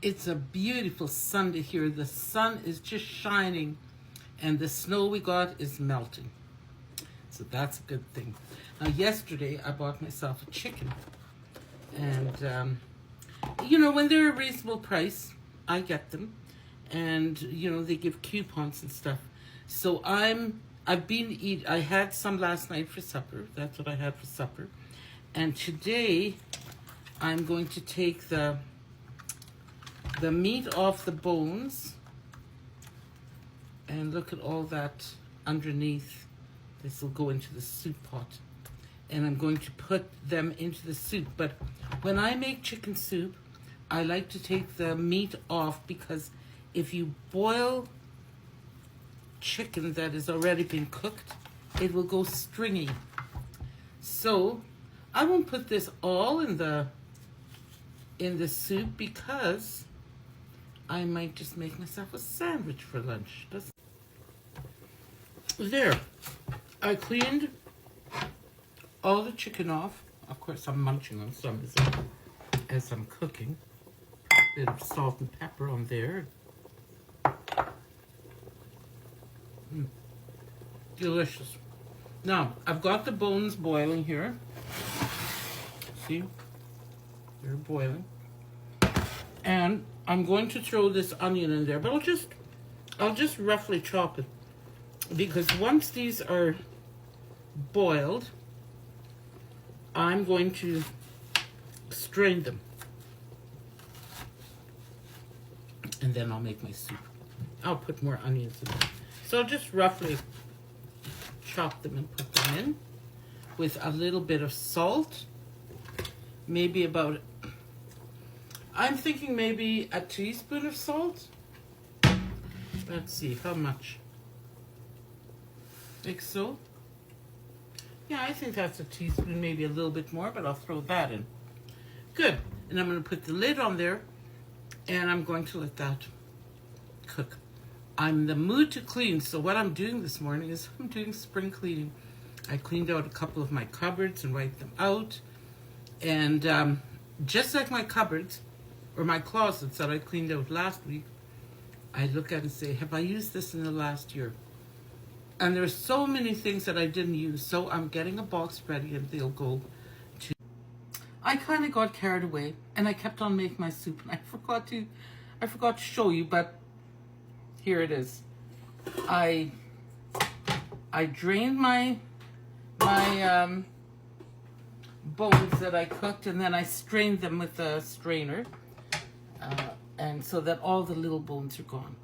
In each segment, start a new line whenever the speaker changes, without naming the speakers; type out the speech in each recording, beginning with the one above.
It's a beautiful Sunday here. The sun is just shining and the snow we got is melting. So that's a good thing. Now, yesterday I bought myself a chicken. And, when they're a reasonable price, I get them. And, they give coupons and stuff. So I had some last night for supper. That's what I had for supper. And today I'm going to take the meat off the bones, and look at all that underneath. This will go into the soup pot, and I'm going to put them into the soup. But when I make chicken soup, I like to take the meat off, because if you boil chicken that has already been cooked, it will go stringy. So I won't put this all in the soup, because I might just make myself a sandwich for lunch. There. I cleaned all the chicken off. Of course, I'm munching on some as I'm cooking. A bit of salt and pepper on there. Delicious. Now, I've got the bones boiling here. See? They're boiling. And I'm going to throw this onion in there, but I'll just roughly chop it, because once these are boiled, I'm going to strain them, and then I'll make my soup. I'll put more onions in there. So I'll just roughly chop them and put them in with a little bit of salt, I'm thinking maybe a teaspoon of salt. Let's see, how much? Like so? Yeah, I think that's a teaspoon, maybe a little bit more, but I'll throw that in. Good. And I'm going to put the lid on there, and I'm going to let that cook. I'm in the mood to clean, so what I'm doing this morning is I'm doing spring cleaning. I cleaned out a couple of my cupboards and wiped them out. And just like my cupboards, or my closets that I cleaned out last week, I look at it and say, have I used this in the last year? And there are so many things that I didn't use, so I'm getting a box ready, and they'll go to... I kind of got carried away, and I kept on making my soup, and I forgot to show you, but here it is. I drained my bones that I cooked, and then I strained them with a strainer, and so that all the little bones are gone.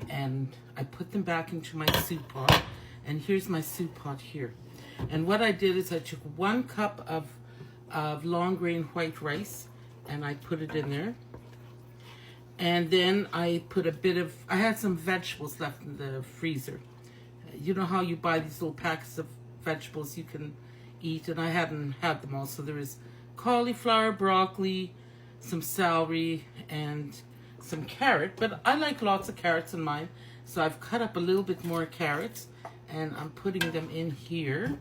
And I put them back into my soup pot, and here's my soup pot here. And what I did is I took 1 cup of long grain white rice, and I put it in there. And then I put I had some vegetables left in the freezer. You know how you buy these little packets of vegetables you can eat, and I hadn't had them all. So there is cauliflower, broccoli, some celery, and some carrot. But I like lots of carrots in mine, so I've cut up a little bit more carrots, and I'm putting them in here.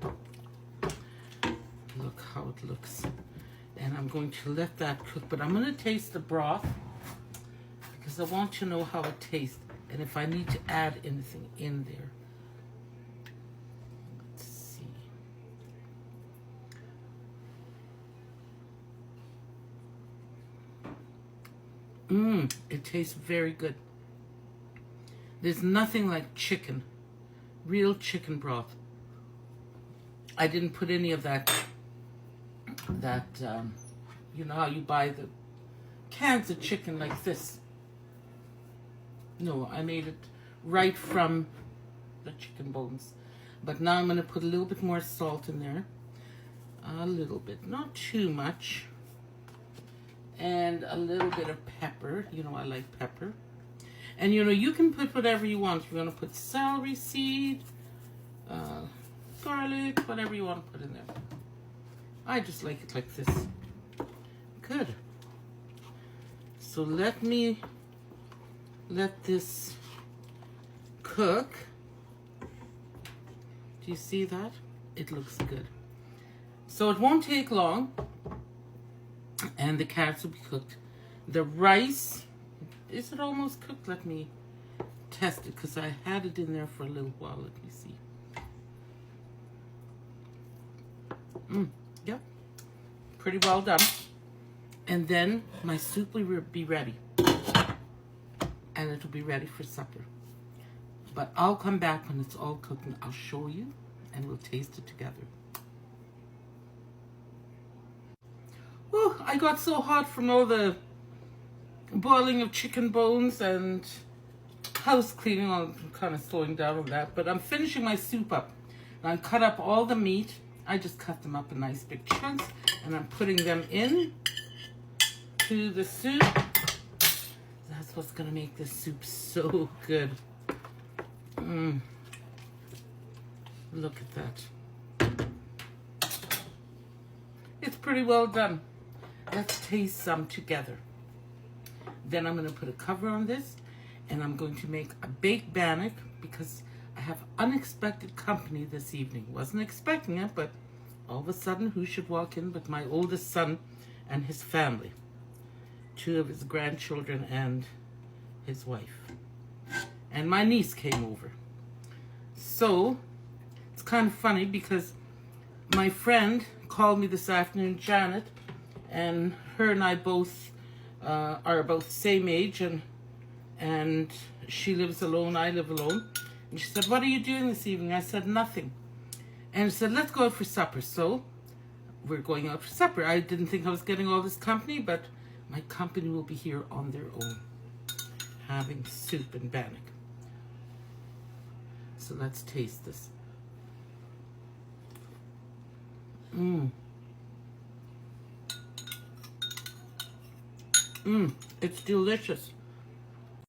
Look how it looks. And I'm going to let that cook, but I'm going to taste the broth, because I want to know how it tastes, and if I need to add anything in there. Let's see. It tastes very good. There's nothing like chicken, real chicken broth. I didn't put any of that, you know how you buy the cans of chicken like this. No, I made it right from the chicken bones. But now I'm going to put a little bit more salt in there. A little bit, not too much. And a little bit of pepper. You know, I like pepper. And you can put whatever you want. If you want to put celery seed, garlic, whatever you want to put in there. I just like it like this. Good. So let this cook. Do you see that? It looks good. So it won't take long, and the carrots will be cooked. The rice Is it almost cooked? Let me test it because I had it in there for a little while. Let me see. Yep, pretty well done. And then my soup will be ready. And it'll be ready for supper. But I'll come back when it's all cooked and I'll show you and we'll taste it together. Whew, I got so hot from all the boiling of chicken bones and house cleaning. I'm kind of slowing down on that, but I'm finishing my soup up. And I cut up all the meat. I just cut them up in nice big chunks and I'm putting them in to the soup. That's what's gonna make this soup so good. Look at that. It's pretty well done. Let's taste some together. Then I'm gonna put a cover on this and I'm going to make a baked bannock because I have unexpected company this evening. Wasn't expecting it, but all of a sudden, who should walk in but my oldest son and his family. 2 of his grandchildren and his wife. And my niece came over. So, it's kind of funny because my friend called me this afternoon, Janet, and her and I both are about the same age, and she lives alone, I live alone. And she said, what are you doing this evening? I said, nothing. And she said, let's go out for supper. So, we're going out for supper. I didn't think I was getting all this company, but my company will be here on their own, having soup and bannock. So let's taste this. It's delicious.